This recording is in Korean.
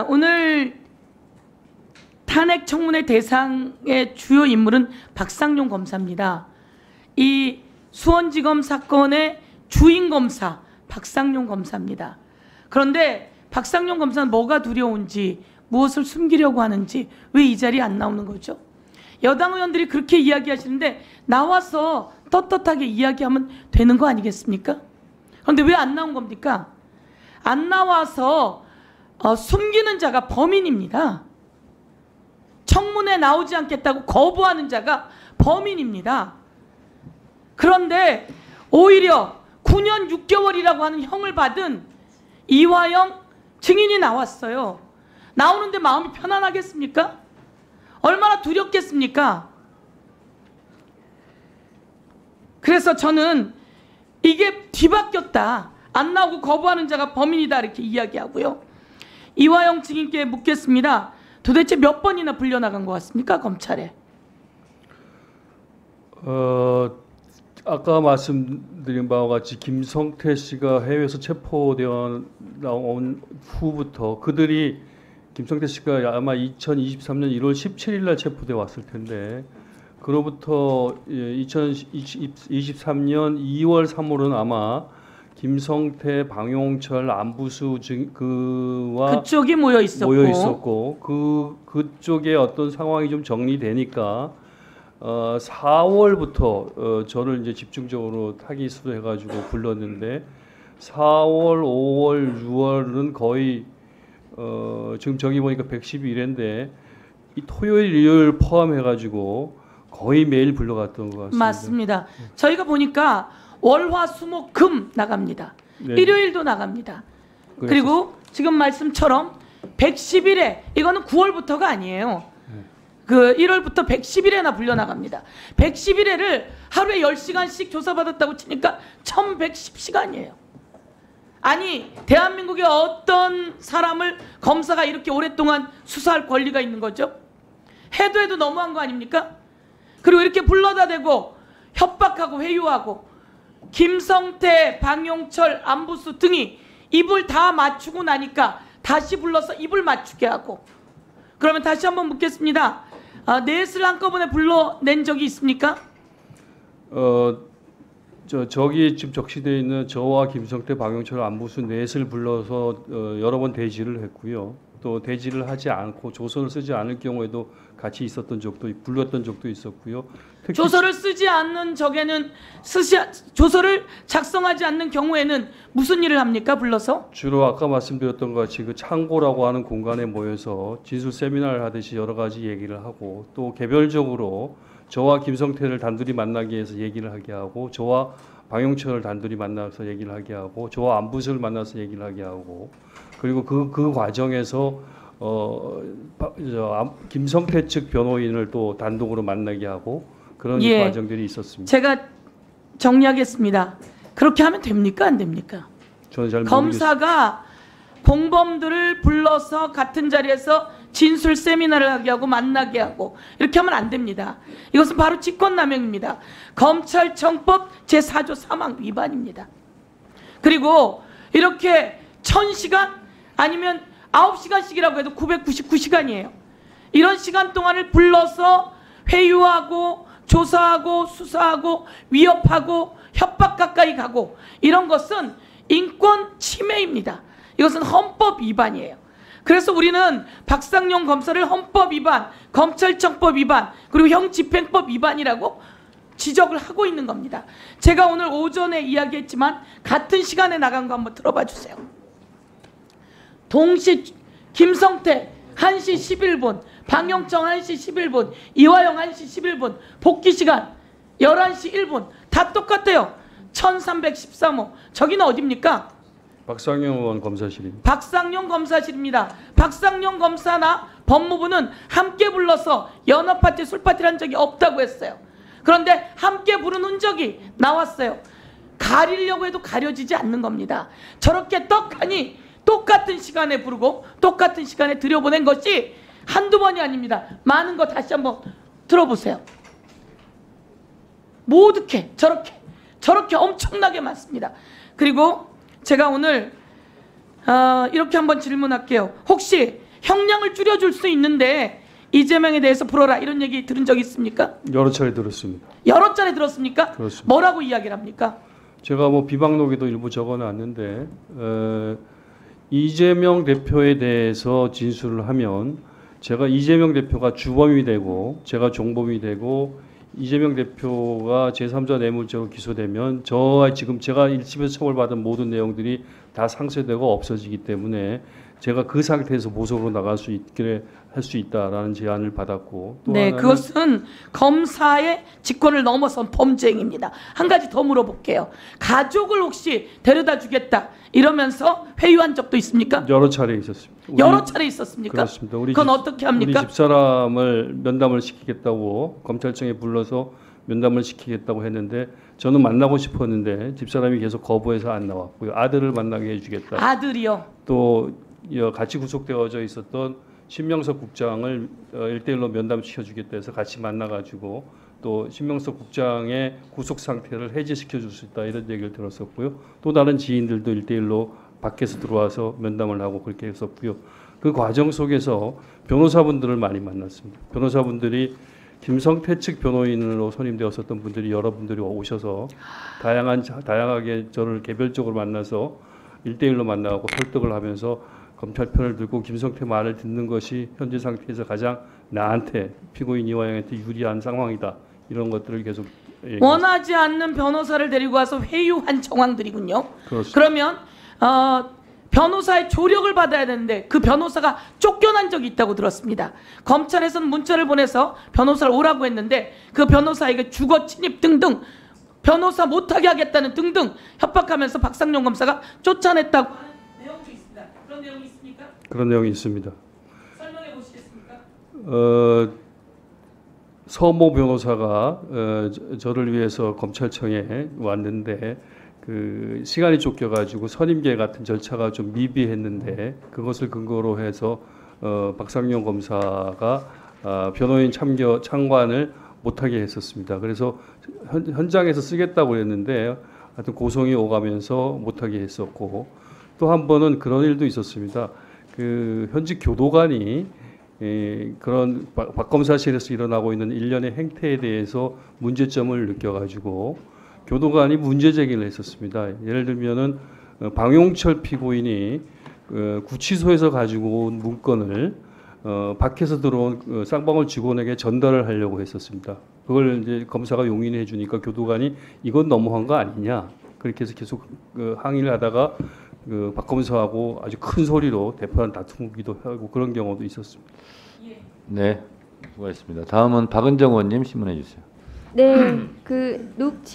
오늘 탄핵 청문회 대상의 주요 인물은 박상용 검사입니다. 이 수원지검 사건의 주인 검사 박상용 검사입니다. 그런데 박상용 검사는 뭐가 두려운지, 무엇을 숨기려고 하는지 왜 이 자리에 안 나오는 거죠? 여당 의원들이 그렇게 이야기하시는데 나와서 떳떳하게 이야기하면 되는 거 아니겠습니까? 그런데 왜 안 나온 겁니까? 안 나와서 숨기는 자가 범인입니다. 청문회 나오지 않겠다고 거부하는 자가 범인입니다. 그런데 오히려 9년 6개월이라고 하는 형을 받은 이화영 증인이 나왔어요. 나오는데 마음이 편안하겠습니까? 얼마나 두렵겠습니까? 그래서 저는 이게 뒤바뀌었다. 안 나오고 거부하는 자가 범인이다 이렇게 이야기하고요. 이화영 증인께 묻겠습니다. 도대체 몇 번이나 불려나간 것 같습니까? 검찰에. 아까 말씀드린 바와 같이 김성태 씨가 해외에서 체포되어 나온 후부터 그들이 김성태 씨가 아마 2023년 1월 17일 날 체포되어 왔을 텐데 그로부터 2023년 2월 3월은 아마 김성태, 방용철, 안부수 그와 그쪽이 모여 있었고 그쪽에 어떤 상황이 좀 정리되니까 4월부터 저를 이제 집중적으로 타기 수해가지고 불렀는데 4월, 5월, 6월은 거의 지금 저기 보니까 112일인데 이 토요일, 일요일 포함해가지고 거의 매일 불러갔던 것 같습니다. 맞습니다. 저희가 보니까 월, 화, 수, 목, 금 나갑니다. 네. 일요일도 나갑니다. 그리고 지금 말씀처럼 110일에 이거는 9월부터가 아니에요. 그 1월부터 110일에나 불려나갑니다. 111회를 하루에 10시간씩 조사받았다고 치니까 1110시간이에요. 아니 대한민국의 어떤 사람을 검사가 이렇게 오랫동안 수사할 권리가 있는 거죠? 해도 너무한 거 아닙니까? 그리고 이렇게 불러다 대고 협박하고 회유하고 김성태, 방용철, 안부수 등이 입을 다 맞추고 나니까 다시 불러서 입을 맞추게 하고 그러면 다시 한번 묻겠습니다. 넷을 한꺼번에 불러낸 적이 있습니까? 저기 지금 적시되어 있는 저와 김성태, 방용철, 안부수 넷을 불러서 여러 번 대지를 했고요. 또 대지를 하지 않고 조서를 쓰지 않을 경우에도 같이 있었던 적도 불렀던 적도 있었고요. 조서를 쓰지 않는 적에는 조서를 작성하지 않는 경우에는 무슨 일을 합니까? 불러서? 주로 아까 말씀드렸던 것 같이 그 창고라고 하는 공간에 모여서 진술 세미나를 하듯이 여러 가지 얘기를 하고 또 개별적으로 저와 김성태를 단둘이 만나기 위해서 얘기를 하게 하고 저와 방용철을 단둘이 만나서 얘기를 하게 하고 저와 안부수를 만나서 얘기를 하게 하고 그리고 그 과정에서 김성태 측 변호인을 또 단독으로 만나게 하고 그런 과정들이 있었습니다. 제가 정리하겠습니다. 그렇게 하면 됩니까? 안 됩니까? 저는 잘 검사가 공범들을 불러서 같은 자리에서 진술 세미나를 하게 하고 만나게 하고 이렇게 하면 안 됩니다. 이것은 바로 직권남용입니다. 검찰청법 제4조 3항 위반입니다. 그리고 이렇게 1000시간 아니면 9시간씩이라고 해도 999시간이에요. 이런 시간 동안을 불러서 회유하고 조사하고 수사하고 위협하고 협박 가까이 가고 이런 것은 인권 침해입니다. 이것은 헌법 위반이에요. 그래서 우리는 박상용 검사를 헌법 위반, 검찰청법 위반, 그리고 형집행법 위반이라고 지적을 하고 있는 겁니다. 제가 오늘 오전에 이야기했지만 같은 시간에 나간 거 한번 들어봐 주세요. 동시 김성태 1시 11분, 방용철 1시 11분, 이화영 1시 11분, 복귀 시간 11시 1분 다 똑같아요. 1313호. 저기는 어디입니까? 박상용 의원 검사실입니다. 박상용 검사실입니다. 박상용 검사나 법무부는 함께 불러서 연합파티 술파티를 한 적이 없다고 했어요. 그런데 함께 부른 흔적이 나왔어요. 가리려고 해도 가려지지 않는 겁니다. 저렇게 떡하니 똑같은 시간에 부르고 똑같은 시간에 들여보낸 것이 한두 번이 아닙니다. 많은 거 다시 한번 들어보세요. 저렇게 엄청나게 많습니다. 그리고 제가 오늘 이렇게 한번 질문할게요. 혹시 형량을 줄여줄 수 있는데 이재명에 대해서 풀어라 이런 얘기 들은 적 있습니까? 여러 차례 들었습니다. 여러 차례 들었습니까? 그렇습니다. 뭐라고 이야기를 합니까? 제가 뭐 비방록에도 일부 적어놨는데 이재명 대표에 대해서 진술을 하면 제가 이재명 대표가 주범이 되고 제가 종범이 되고 이재명 대표가 제3자 뇌물죄로 기소되면 저와 지금 제가 1심에서 처벌받은 모든 내용들이 다 상쇄되고 없어지기 때문에 제가 그 상태에서 모속으로 나갈 수 있게 할 수 있다라는 제안을 받았고 또 네, 하나는 그것은 검사의 직권을 넘어선 범죄 행위입니다. 한 가지 더 물어볼게요. 가족을 혹시 데려다 주겠다 이러면서 회유한 적도 있습니까? 여러 차례 있었습니다. 여러 차례 있었습니까? 그렇습니다. 그건 어떻게 합니까? 우리 집사람을 면담을 시키겠다고 검찰청에 불러서 면담을 시키겠다고 했는데 저는 만나고 싶었는데 집사람이 계속 거부해서 안 나왔고요. 아들을 만나게 해주겠다. 아들이요. 또 같이 구속되어져 있었던 신명석 국장을 1대1로 면담시켜주겠다 해서 같이 만나가지고 또 신명석 국장의 구속 상태를 해제시켜 줄 수 있다 이런 얘기를 들었었고요. 또 다른 지인들도 1대1로 밖에서 들어와서 면담을 하고 그렇게 했었고요. 그 과정 속에서 변호사분들을 많이 만났습니다. 변호사분들이 김성태 측 변호인으로 선임되었었던 분들이 여러분들이 오셔서 다양하게 저를 개별적으로 만나서 1대1로 만나고 설득을 하면서 검찰 편을 들고 김성태 말을 듣는 것이 현재 상태에서 가장 나한테 피고인 이화영한테 유리한 상황이다. 이런 것들을 계속 원하지 않는 변호사를 데리고 와서 회유한 정황들이군요. 그렇습니다. 그러면 변호사의 조력을 받아야 되는데 그 변호사가 쫓겨난 적이 있다고 들었습니다. 검찰에서는 문자를 보내서 변호사를 오라고 했는데 그 변호사에게 주거 침입 등등 변호사 못하게 하겠다는 등등 협박하면서 박상용 검사가 쫓아냈다고 하는 내용도 있습니다. 그런 내용이 있습니까? 그런 내용이 있습니다. 설명해 보시겠습니까? 서모 변호사가 저를 위해서 검찰청에 왔는데 그 시간이 쫓겨가지고 선임계 같은 절차가 좀 미비했는데 그것을 근거로 해서 박상용 검사가 변호인 참관을 못하게 했었습니다. 그래서 현장에서 쓰겠다고 했는데 하여튼 고성이 오가면서 못하게 했었고 또 한 번은 그런 일도 있었습니다. 그 현직 교도관이 그런 박 검사실에서 일어나고 있는 일련의 행태에 대해서 문제점을 느껴가지고 교도관이 문제 제기를 했었습니다. 예를 들면은 방용철 피고인이 구치소에서 가지고 온 문건을 밖에서 들어온 쌍방울 직원에게 전달을 하려고 했었습니다. 그걸 이제 검사가 용인해 주니까 교도관이 이건 너무한 거 아니냐 그렇게 해서 계속 항의를 하다가 박 검사하고 아주 큰 소리로 대파란 다투기도 하고 그런 경우도 있었습니다. 네, 수고하셨습니다. 다음은 박은정 의원님 질문해 주세요. 네, 그 녹취